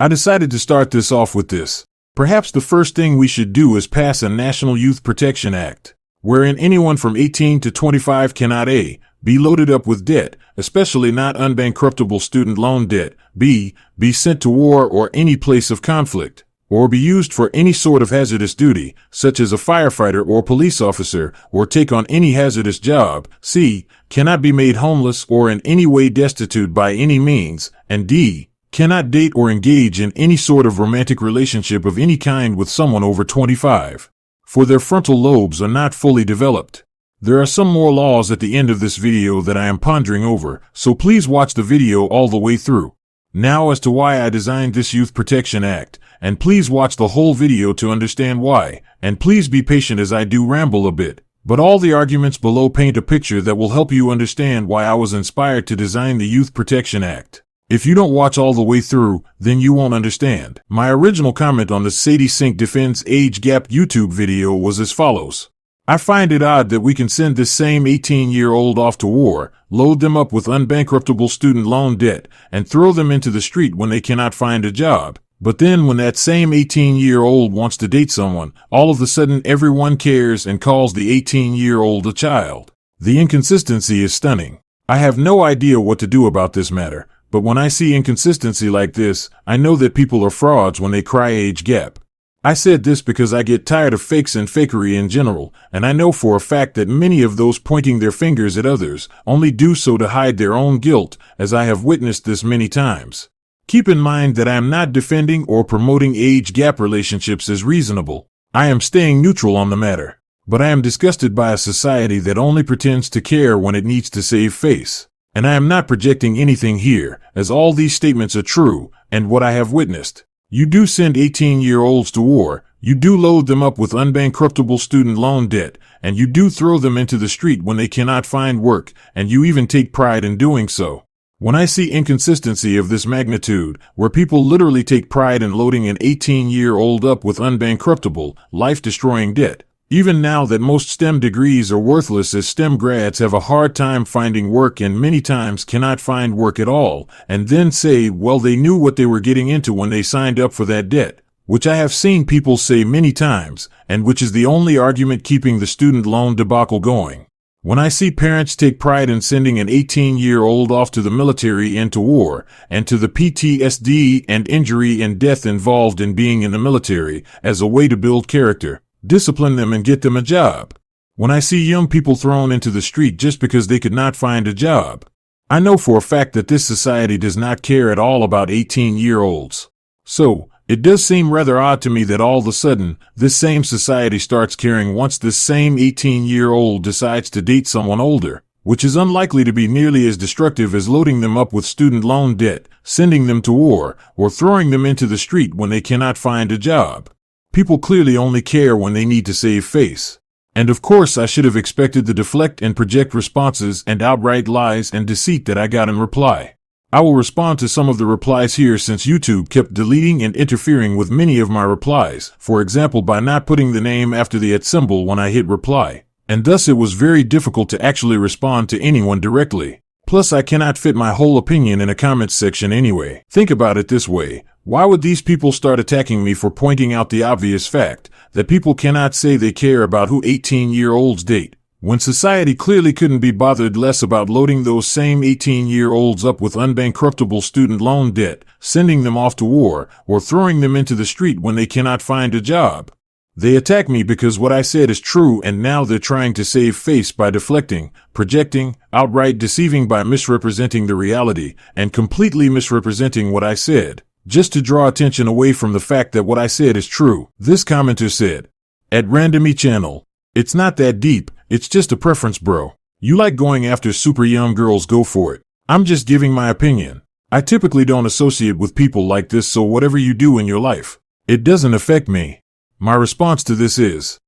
I decided to start this off with this. Perhaps the first thing we should do is pass a National Youth Protection Act, wherein anyone from 18 to 25 cannot A. Be loaded up with debt, especially not unbankruptable student loan debt, B. Be sent to war or any place of conflict, or be used for any sort of hazardous duty, such as a firefighter or police officer, or take on any hazardous job, C. Cannot be made homeless or in any way destitute by any means, and D. Cannot date or engage in any sort of romantic relationship of any kind with someone over 25, for their frontal lobes are not fully developed. There are some more laws at the end of this video that I am pondering over, so please watch the video all the way through. Now as to why I designed this Youth Protection Act, and please watch the whole video to understand why, and please be patient as I do ramble a bit. But all the arguments below paint a picture that will help you understand why I was inspired to design the Youth Protection Act. If you don't watch all the way through, then you won't understand. My original comment on the Sadie Sink Defends Age Gap YouTube video was as follows. I find it odd that we can send this same 18-year-old off to war, load them up with unbankruptable student loan debt, and throw them into the street when they cannot find a job. But then when that same 18-year-old wants to date someone, all of a sudden everyone cares and calls the 18-year-old a child. The inconsistency is stunning. I have no idea what to do about this matter. But when I see inconsistency like this, I know that people are frauds when they cry age gap. I said this because I get tired of fakes and fakery in general, and I know for a fact that many of those pointing their fingers at others only do so to hide their own guilt, as I have witnessed this many times. Keep in mind that I am not defending or promoting age gap relationships as reasonable. I am staying neutral on the matter. But I am disgusted by a society that only pretends to care when it needs to save face. And I am not projecting anything here, as all these statements are true, and what I have witnessed. You do send 18-year-olds to war, you do load them up with unbankruptable student loan debt, and you do throw them into the street when they cannot find work, and you even take pride in doing so. When I see inconsistency of this magnitude, where people literally take pride in loading an 18-year-old up with unbankruptable, life-destroying debt, even now that most STEM degrees are worthless as STEM grads have a hard time finding work and many times cannot find work at all, and then say, well, they knew what they were getting into when they signed up for that debt, which I have seen people say many times, and which is the only argument keeping the student loan debacle going. When I see parents take pride in sending an 18-year-old off to the military and to war, and to the PTSD and injury and death involved in being in the military as a way to build character, discipline them and get them a job. When I see young people thrown into the street just because they could not find a job, I know for a fact that this society does not care at all about 18-year-olds. So, it does seem rather odd to me that all of a sudden, this same society starts caring once this same 18-year-old decides to date someone older, which is unlikely to be nearly as destructive as loading them up with student loan debt, sending them to war, or throwing them into the street when they cannot find a job. People clearly only care when they need to save face. And of course I should have expected the deflect and project responses and outright lies and deceit that I got in reply. I will respond to some of the replies here since YouTube kept deleting and interfering with many of my replies, for example by not putting the name after the @ symbol when I hit reply, and thus it was very difficult to actually respond to anyone directly. Plus I cannot fit my whole opinion in a comments section anyway. Think about it this way. Why would these people start attacking me for pointing out the obvious fact that people cannot say they care about who 18-year-olds date, when society clearly couldn't be bothered less about loading those same 18-year-olds up with unbankruptable student loan debt, sending them off to war, or throwing them into the street when they cannot find a job? They attack me because what I said is true, and now they're trying to save face by deflecting, projecting, outright deceiving by misrepresenting the reality, and completely misrepresenting what I said, just to draw attention away from the fact that what I said is true. This commenter said, at Randomy Channel, it's not that deep, it's just a preference, bro. You like going after super young girls, go for it. I'm just giving my opinion. I typically don't associate with people like this, so whatever you do in your life, it doesn't affect me. My response to this is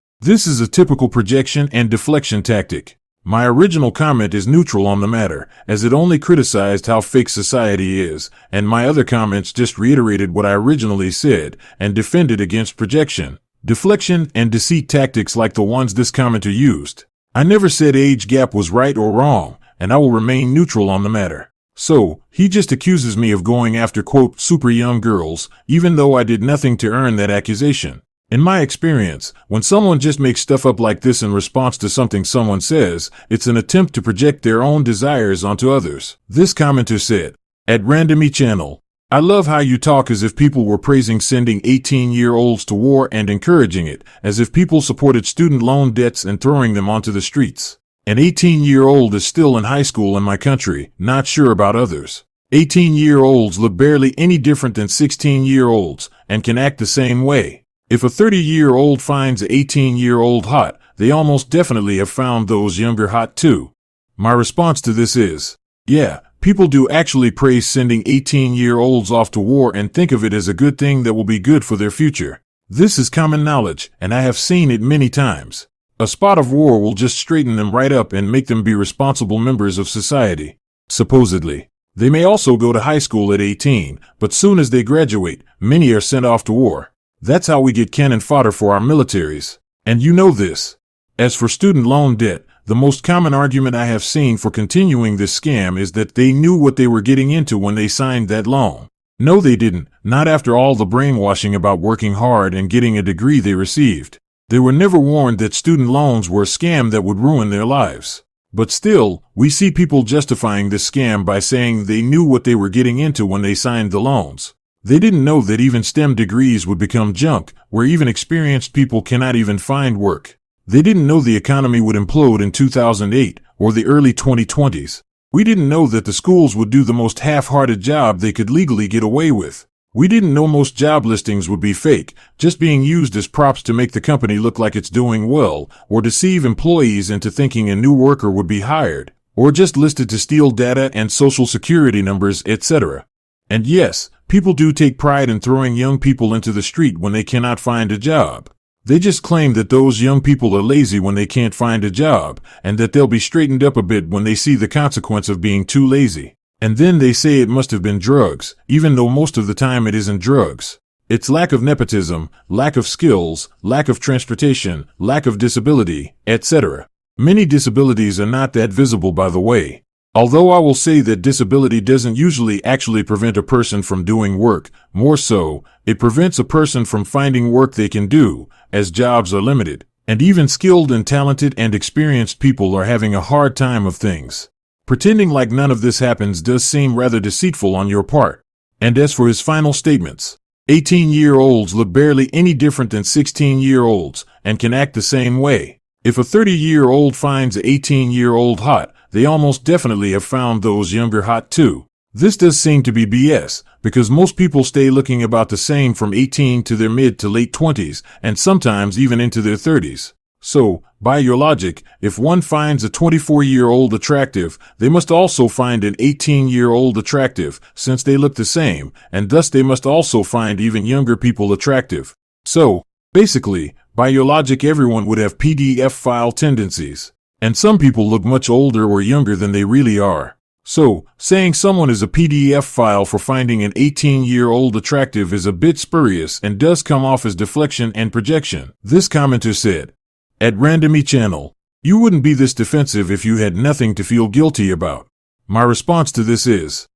a typical projection and deflection tactic. My original comment is neutral on the matter, as it only criticized how fake society is, and my other comments just reiterated what I originally said and defended against projection, deflection, and deceit tactics like the ones this commenter used. I never said age gap was right or wrong, and I will remain neutral on the matter. So, he just accuses me of going after, quote, super young girls, even though I did nothing to earn that accusation. In my experience, when someone just makes stuff up like this in response to something someone says, it's an attempt to project their own desires onto others. This commenter said, at Randomy Channel, I love how you talk as if people were praising sending 18-year-olds to war and encouraging it, as if people supported student loan debts and throwing them onto the streets. An 18-year-old is still in high school in my country, not sure about others. 18-year-olds look barely any different than 16-year-olds and can act the same way. If a 30-year-old finds an 18-year-old hot, they almost definitely have found those younger hot too. My response to this is, yeah, people do actually praise sending 18-year-olds off to war and think of it as a good thing that will be good for their future. This is common knowledge, and I have seen it many times. A spot of war will just straighten them right up and make them be responsible members of society. Supposedly. They may also go to high school at 18, but soon as they graduate, many are sent off to war. That's how we get cannon fodder for our militaries. And you know this. As for student loan debt, the most common argument I have seen for continuing this scam is that they knew what they were getting into when they signed that loan. No, they didn't, not after all the brainwashing about working hard and getting a degree they received. They were never warned that student loans were a scam that would ruin their lives. But still, we see people justifying this scam by saying they knew what they were getting into when they signed the loans. They didn't know that even STEM degrees would become junk, where even experienced people cannot even find work. They didn't know the economy would implode in 2008 or the early 2020s. We didn't know that the schools would do the most half-hearted job they could legally get away with. We didn't know most job listings would be fake, just being used as props to make the company look like it's doing well, or deceive employees into thinking a new worker would be hired, or just listed to steal data and social security numbers, etc. And yes, people do take pride in throwing young people into the street when they cannot find a job. They just claim that those young people are lazy when they can't find a job, and that they'll be straightened up a bit when they see the consequence of being too lazy. And then they say it must have been drugs, even though most of the time it isn't drugs. It's lack of nepotism, lack of skills, lack of transportation, lack of disability, etc. Many disabilities are not that visible, by the way. Although I will say that disability doesn't usually actually prevent a person from doing work, more so, it prevents a person from finding work they can do, as jobs are limited, and even skilled and talented and experienced people are having a hard time of things. Pretending like none of this happens does seem rather deceitful on your part. And as for his final statements, 18-year-olds look barely any different than 16-year-olds and can act the same way. If a 30-year-old finds an 18-year-old hot, they almost definitely have found those younger hot too. This does seem to be BS, because most people stay looking about the same from 18 to their mid to late 20s, and sometimes even into their 30s. So, by your logic, if one finds a 24-year-old attractive, they must also find an 18-year-old attractive, since they look the same, and thus they must also find even younger people attractive. So, basically, by your logic, everyone would have PDF file tendencies. And some people look much older or younger than they really are. So, saying someone is a PDF file for finding an 18-year-old attractive is a bit spurious and does come off as deflection and projection. This commenter said, at Randomy Channel, you wouldn't be this defensive if you had nothing to feel guilty about. My response to this is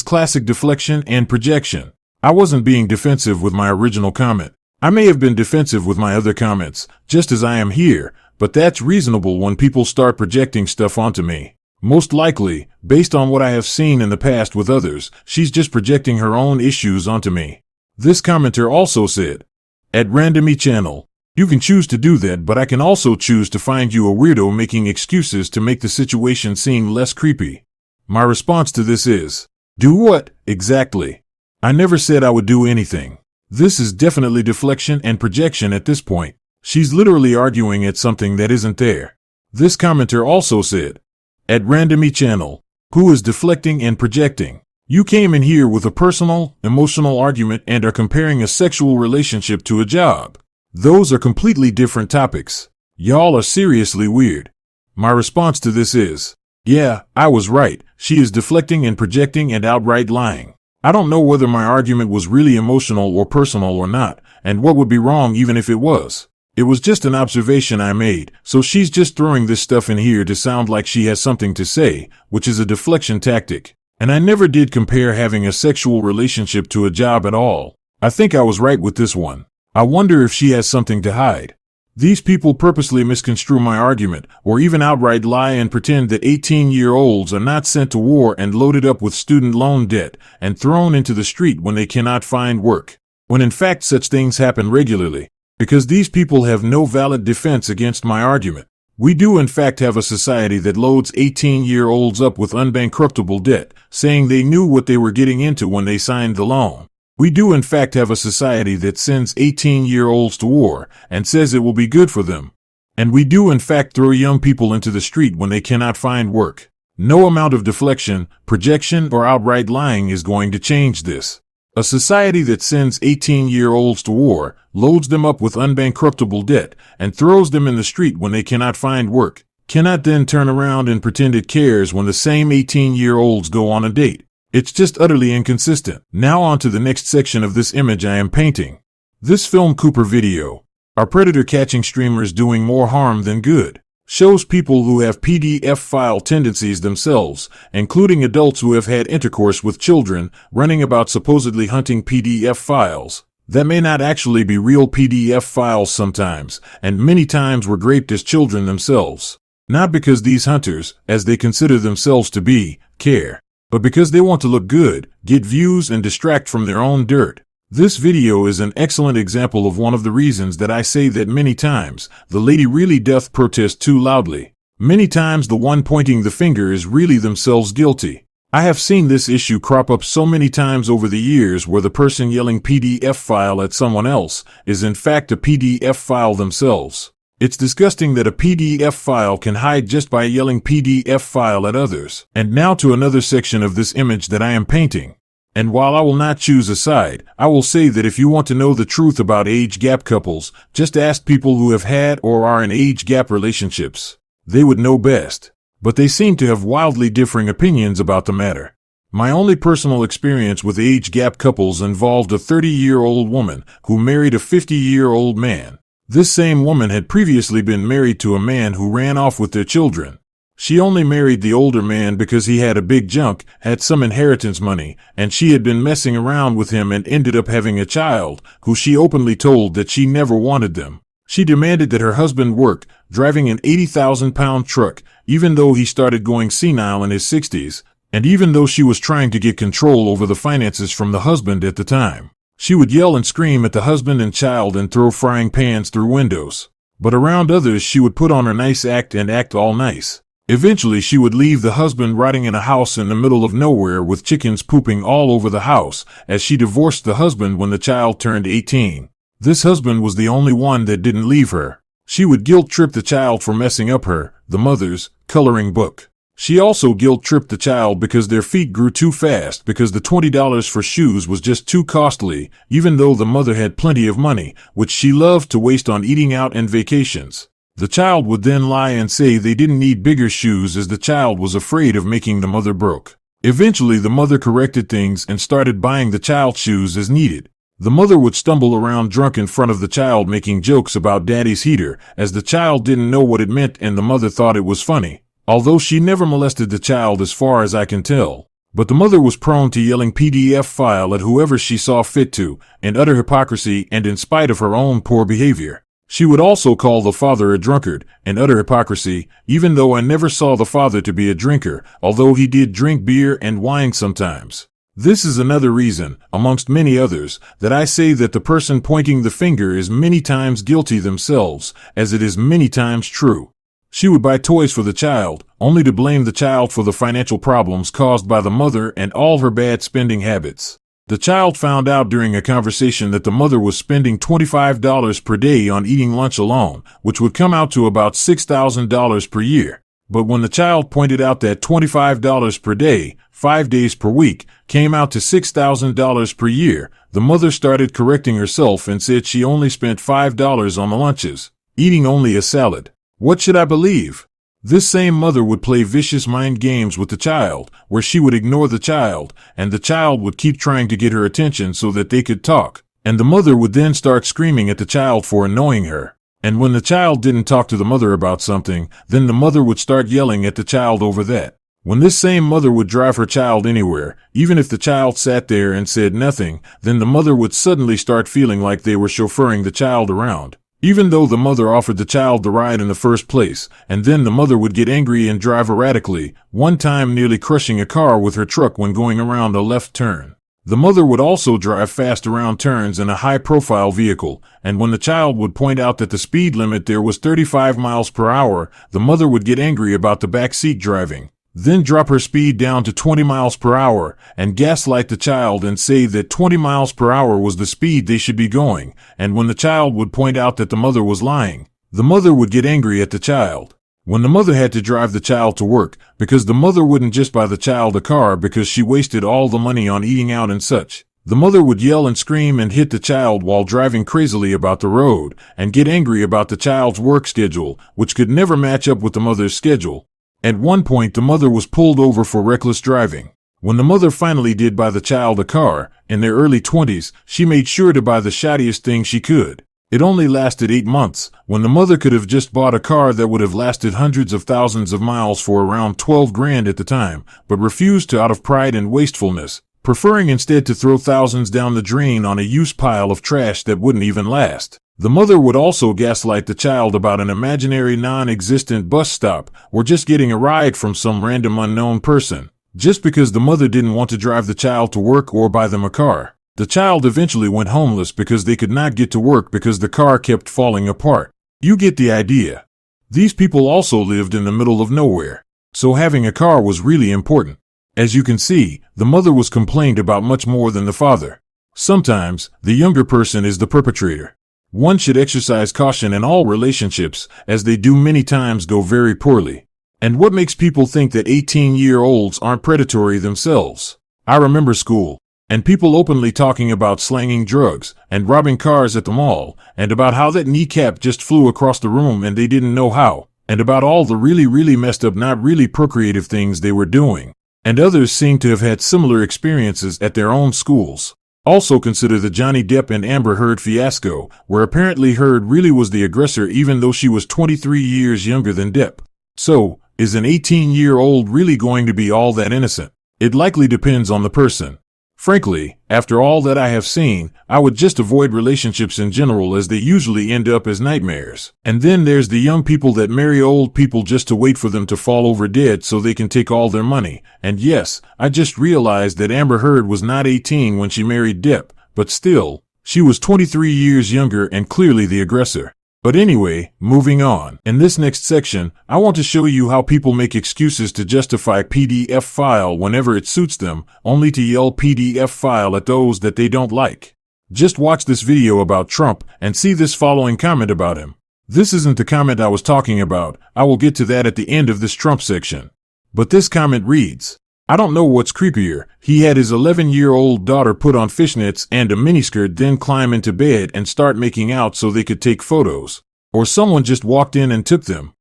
classic deflection and projection. I wasn't being defensive with my original comment. I may have been defensive with my other comments, just as I am here, but that's reasonable when people start projecting stuff onto me. Most likely, based on what I have seen in the past with others, she's just projecting her own issues onto me. This commenter also said, at Randomy Channel, you can choose to do that, but I can also choose to find you a weirdo making excuses to make the situation seem less creepy. My response to this is, do what, exactly? I never said I would do anything. This is definitely deflection and projection at this point. She's literally arguing at something that isn't there. This commenter also said, at Randomy Channel, who is deflecting and projecting? You came in here with a personal, emotional argument and are comparing a sexual relationship to a job. Those are completely different topics. Y'all are seriously weird. My response to this is, yeah, I was right. She is deflecting and projecting and outright lying. I don't know whether my argument was really emotional or personal or not, and what would be wrong even if it was. It was just an observation I made, so she's just throwing this stuff in here to sound like she has something to say, which is a deflection tactic. And I never did compare having a sexual relationship to a job at all. I think I was right with this one. I wonder if she has something to hide. These people purposely misconstrue my argument, or even outright lie and pretend that 18-year-olds are not sent to war and loaded up with student loan debt and thrown into the street when they cannot find work, when in fact such things happen regularly, because these people have no valid defense against my argument. We do in fact have a society that loads 18-year-olds up with unbankruptable debt, saying they knew what they were getting into when they signed the loan. We do in fact have a society that sends 18-year-olds to war and says it will be good for them. And we do in fact throw young people into the street when they cannot find work. No amount of deflection, projection, or outright lying is going to change this. A society that sends 18-year-olds to war, loads them up with unbankruptable debt, and throws them in the street when they cannot find work, cannot then turn around and pretend it cares when the same 18-year-olds go on a date. It's just utterly inconsistent. Now on to the next section of this image I am painting. This film Cooper video, are predator catching streamers doing more harm than good? Shows people who have PDF file tendencies themselves, including adults who have had intercourse with children, running about supposedly hunting PDF files. That may not actually be real PDF files sometimes, and many times were raped as children themselves. Not because these hunters, as they consider themselves to be, care, but because they want to look good, get views, and distract from their own dirt. This video is an excellent example of one of the reasons that I say that many times the lady really doth protest too loudly. Many times the one pointing the finger is really themselves guilty. I have seen this issue crop up so many times over the years where the person yelling PDF file at someone else is in fact a PDF file themselves. It's disgusting that a PDF file can hide just by yelling PDF file at others. And now to another section of this image that I am painting. And while I will not choose a side, I will say that if you want to know the truth about age gap couples, just ask people who have had or are in age gap relationships. They would know best. But they seem to have wildly differing opinions about the matter. My only personal experience with age gap couples involved a 30-year-old woman who married a 50-year-old man. This same woman had previously been married to a man who ran off with their children. She only married the older man because he had a big junk, had some inheritance money, and she had been messing around with him and ended up having a child, who she openly told that she never wanted them. She demanded that her husband work, driving an 80,000-pound truck, even though he started going senile in his 60s, and even though she was trying to get control over the finances from the husband at the time. She would yell and scream at the husband and child and throw frying pans through windows. But around others she would put on her nice act and act all nice. Eventually she would leave the husband rotting in a house in the middle of nowhere with chickens pooping all over the house, as she divorced the husband when the child turned 18. This husband was the only one that didn't leave her. She would guilt-trip the child for messing up the mother's, coloring book. She also guilt-tripped the child because their feet grew too fast because the $20 for shoes was just too costly, even though the mother had plenty of money, which she loved to waste on eating out and vacations. The child would then lie and say they didn't need bigger shoes as the child was afraid of making the mother broke. Eventually the mother corrected things and started buying the child shoes as needed. The mother would stumble around drunk in front of the child making jokes about daddy's heater, as the child didn't know what it meant and the mother thought it was funny, although she never molested the child as far as I can tell. But the mother was prone to yelling PDF file at whoever she saw fit to, in utter hypocrisy and in spite of her own poor behavior. She would also call the father a drunkard, in utter hypocrisy, even though I never saw the father to be a drinker, although he did drink beer and wine sometimes. This is another reason, amongst many others, that I say that the person pointing the finger is many times guilty themselves, as it is many times true. She would buy toys for the child, only to blame the child for the financial problems caused by the mother and all her bad spending habits. The child found out during a conversation that the mother was spending $25 per day on eating lunch alone, which would come out to about $6,000 per year. But when the child pointed out that $25 per day, 5 days per week, came out to $6,000 per year, the mother started correcting herself and said she only spent $5 on the lunches, eating only a salad. What should I believe? This same mother would play vicious mind games with the child, where she would ignore the child, and the child would keep trying to get her attention so that they could talk, and the mother would then start screaming at the child for annoying her. And when the child didn't talk to the mother about something, then the mother would start yelling at the child over that. When this same mother would drive her child anywhere, even if the child sat there and said nothing, then the mother would suddenly start feeling like they were chauffeuring the child around, even though the mother offered the child the ride in the first place, and then the mother would get angry and drive erratically, one time nearly crushing a car with her truck when going around a left turn. The mother would also drive fast around turns in a high-profile vehicle, and when the child would point out that the speed limit there was 35 miles per hour, the mother would get angry about the back seat driving, then drop her speed down to 20 miles per hour and gaslight the child and say that 20 miles per hour was the speed they should be going, and when the child would point out that the mother was lying, the mother would get angry at the child. When the mother had to drive the child to work, because the mother wouldn't just buy the child a car because she wasted all the money on eating out and such, the mother would yell and scream and hit the child while driving crazily about the road, and get angry about the child's work schedule, which could never match up with the mother's schedule. At one point, the mother was pulled over for reckless driving. When the mother finally did buy the child a car, in their early 20s, she made sure to buy the shoddiest thing she could. It only lasted 8 months, when the mother could have just bought a car that would have lasted hundreds of thousands of miles for around 12 grand at the time, but refused to out of pride and wastefulness, preferring instead to throw thousands down the drain on a used pile of trash that wouldn't even last. The mother would also gaslight the child about an imaginary non-existent bus stop or just getting a ride from some random unknown person, just because the mother didn't want to drive the child to work or buy them a car. The child eventually went homeless because they could not get to work because the car kept falling apart. You get the idea. These people also lived in the middle of nowhere, so having a car was really important. As you can see, the mother was complained about much more than the father. Sometimes, the younger person is the perpetrator. One should exercise caution in all relationships, as they do many times go very poorly. And what makes people think that 18-year-olds aren't predatory themselves? I remember school, and people openly talking about slanging drugs and robbing cars at the mall, and about how that kneecap just flew across the room and they didn't know how, and about all the really messed up, not really procreative things they were doing. And others seem to have had similar experiences at their own schools. Also consider the Johnny Depp and Amber Heard fiasco, where apparently Heard really was the aggressor even though she was 23 years younger than Depp. So, is an 18-year-old really going to be all that innocent? It likely depends on the person. Frankly, after all that I have seen, I would just avoid relationships in general, as they usually end up as nightmares. And then there's the young people that marry old people just to wait for them to fall over dead so they can take all their money. And yes, I just realized that Amber Heard was not 18 when she married Depp, but still, she was 23 years younger and clearly the aggressor. But anyway, moving on. In this next section, I want to show you how people make excuses to justify PDF file whenever it suits them, only to yell PDF file at those that they don't like. Just watch this video about Trump and see this following comment about him. This isn't the comment I was talking about. I will get to that at the end of this Trump section. But this comment reads, I don't know what's creepier. He had his 11-year-old daughter put on fishnets and a miniskirt, then climb into bed and start making out so they could take photos. Or someone just walked in and took them.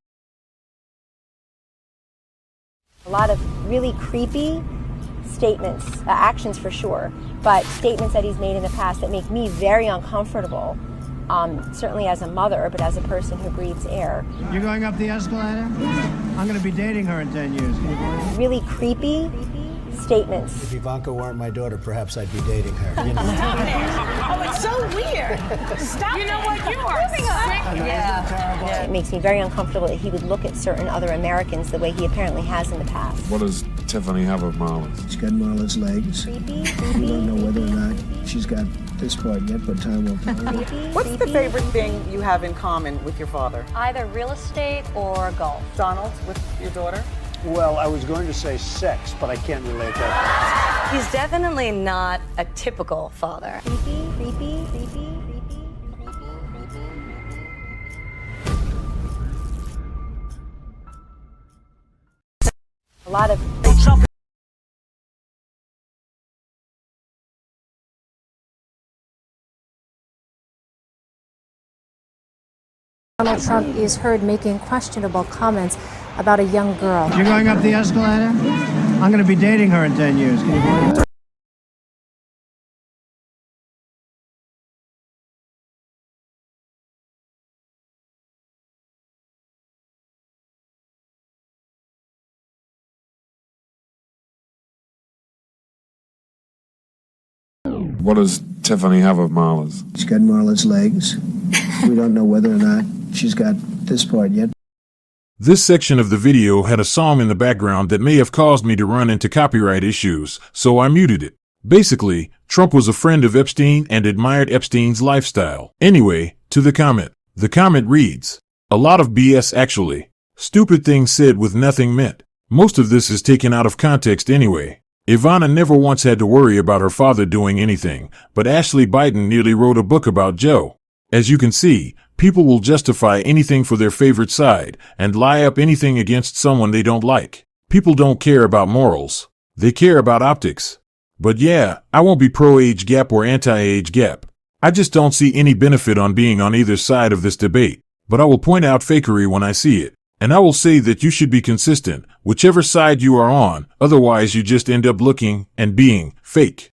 A lot of really creepy statements, actions for sure, but statements that he's made in the past that make me very uncomfortable. Certainly as a mother, but as a person who breathes air. You're going up the escalator? I'm going to be dating her in 10 years. Really creepy statements. If Ivanka weren't my daughter, perhaps I'd be dating her. You know? Oh, it's so weird. Stop. You know what? You are sick. Yeah. It makes me very uncomfortable that he would look at certain other Americans the way he apparently has in the past. What does Tiffany have of Marlon's? She's got Marlon's legs. Creepy. We don't know whether or not she's got this part yet, but time will tell. What's the favorite thing you have in common with your father? Either real estate or golf. Donald, with your daughter? Well, I was going to say sex, but I can't relate that. He's definitely not a typical father. Creepy. A lot of Donald Trump is heard making questionable comments about a young girl. You're going up the escalator? I'm going to be dating her in 10 years. What does Tiffany have of Marla's? She's got Marla's legs. We don't know whether or not she's got this part yet. This section of the video had a song in the background that may have caused me to run into copyright issues, so I muted it. Basically, Trump was a friend of Epstein and admired Epstein's lifestyle. Anyway, to the comment. The comment reads, "A lot of BS actually. Stupid things said with nothing meant. Most of this is taken out of context anyway. Ivana never once had to worry about her father doing anything, but Ashley Biden nearly wrote a book about Joe. As you can see, people will justify anything for their favorite side and lie up anything against someone they don't like. People don't care about morals. They care about optics. But yeah, I won't be pro-age gap or anti-age gap. I just don't see any benefit on being on either side of this debate, but I will point out fakery when I see it. And I will say that you should be consistent, whichever side you are on, otherwise you just end up looking and being fake."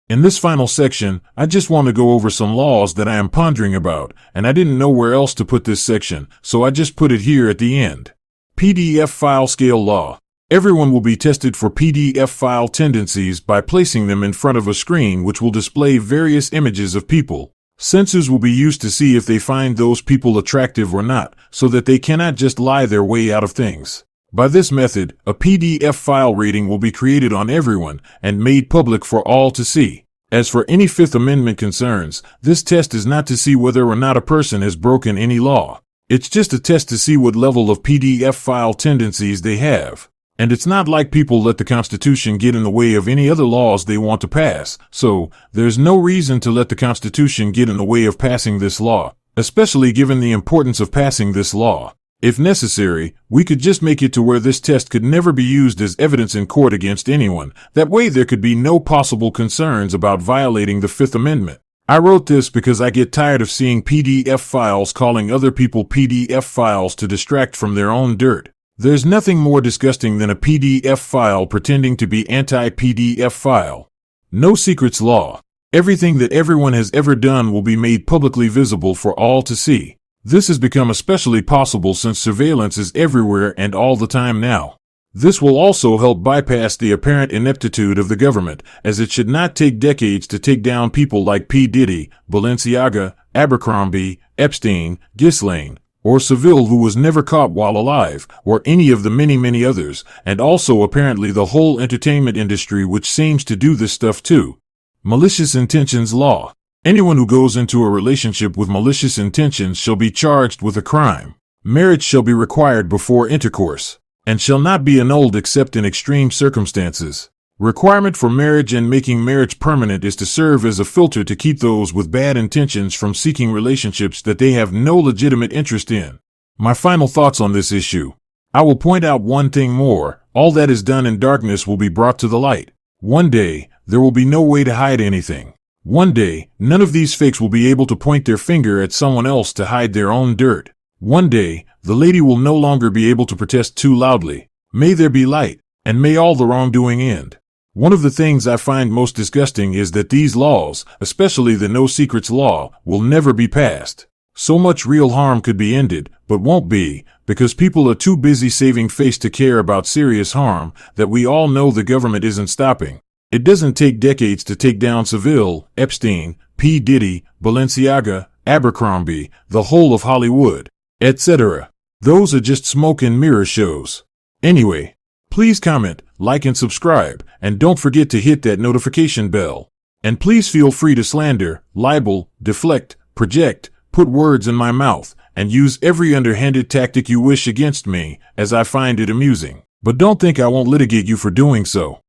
In this final section, I just want to go over some laws that I am pondering about, and I didn't know where else to put this section, so I just put it here at the end. PDF file scale law. Everyone will be tested for PDF file tendencies by placing them in front of a screen which will display various images of people. Sensors will be used to see if they find those people attractive or not, so that they cannot just lie their way out of things. By this method, a PDF file rating will be created on everyone and made public for all to see. As for any Fifth Amendment concerns, this test is not to see whether or not a person has broken any law. It's just a test to see what level of PDF file tendencies they have. And it's not like people let the Constitution get in the way of any other laws they want to pass, so there's no reason to let the Constitution get in the way of passing this law, especially given the importance of passing this law. If necessary, we could just make it to where this test could never be used as evidence in court against anyone. That way there could be no possible concerns about violating the Fifth Amendment. I wrote this because I get tired of seeing PDF files calling other people PDF files to distract from their own dirt. There's nothing more disgusting than a PDF file pretending to be anti-PDF file. No secrets law. Everything that everyone has ever done will be made publicly visible for all to see. This has become especially possible since surveillance is everywhere and all the time now. This will also help bypass the apparent ineptitude of the government, as it should not take decades to take down people like P. Diddy, Balenciaga, Abercrombie, Epstein, Ghislaine, or Seville, who was never caught while alive, or any of the many others, and also apparently the whole entertainment industry, which seems to do this stuff too. Malicious intentions law. Anyone who goes into a relationship with malicious intentions shall be charged with a crime. Marriage shall be required before intercourse, and shall not be annulled except in extreme circumstances. Requirement for marriage and making marriage permanent is to serve as a filter to keep those with bad intentions from seeking relationships that they have no legitimate interest in. My final thoughts on this issue. I will point out one thing more. All that is done in darkness will be brought to the light. One day, there will be no way to hide anything. One day, none of these fakes will be able to point their finger at someone else to hide their own dirt. One day, the lady will no longer be able to protest too loudly. May there be light, and may all the wrongdoing end. One of the things I find most disgusting is that these laws, especially the no secrets law, will never be passed. So much real harm could be ended, but won't be, because people are too busy saving face to care about serious harm that we all know the government isn't stopping. It doesn't take decades to take down Seville, Epstein, P. Diddy, Balenciaga, Abercrombie, the whole of Hollywood, etc. Those are just smoke and mirror shows. Anyway, please comment, like and subscribe, and don't forget to hit that notification bell. And please feel free to slander, libel, deflect, project, put words in my mouth, and use every underhanded tactic you wish against me, as I find it amusing. But don't think I won't litigate you for doing so.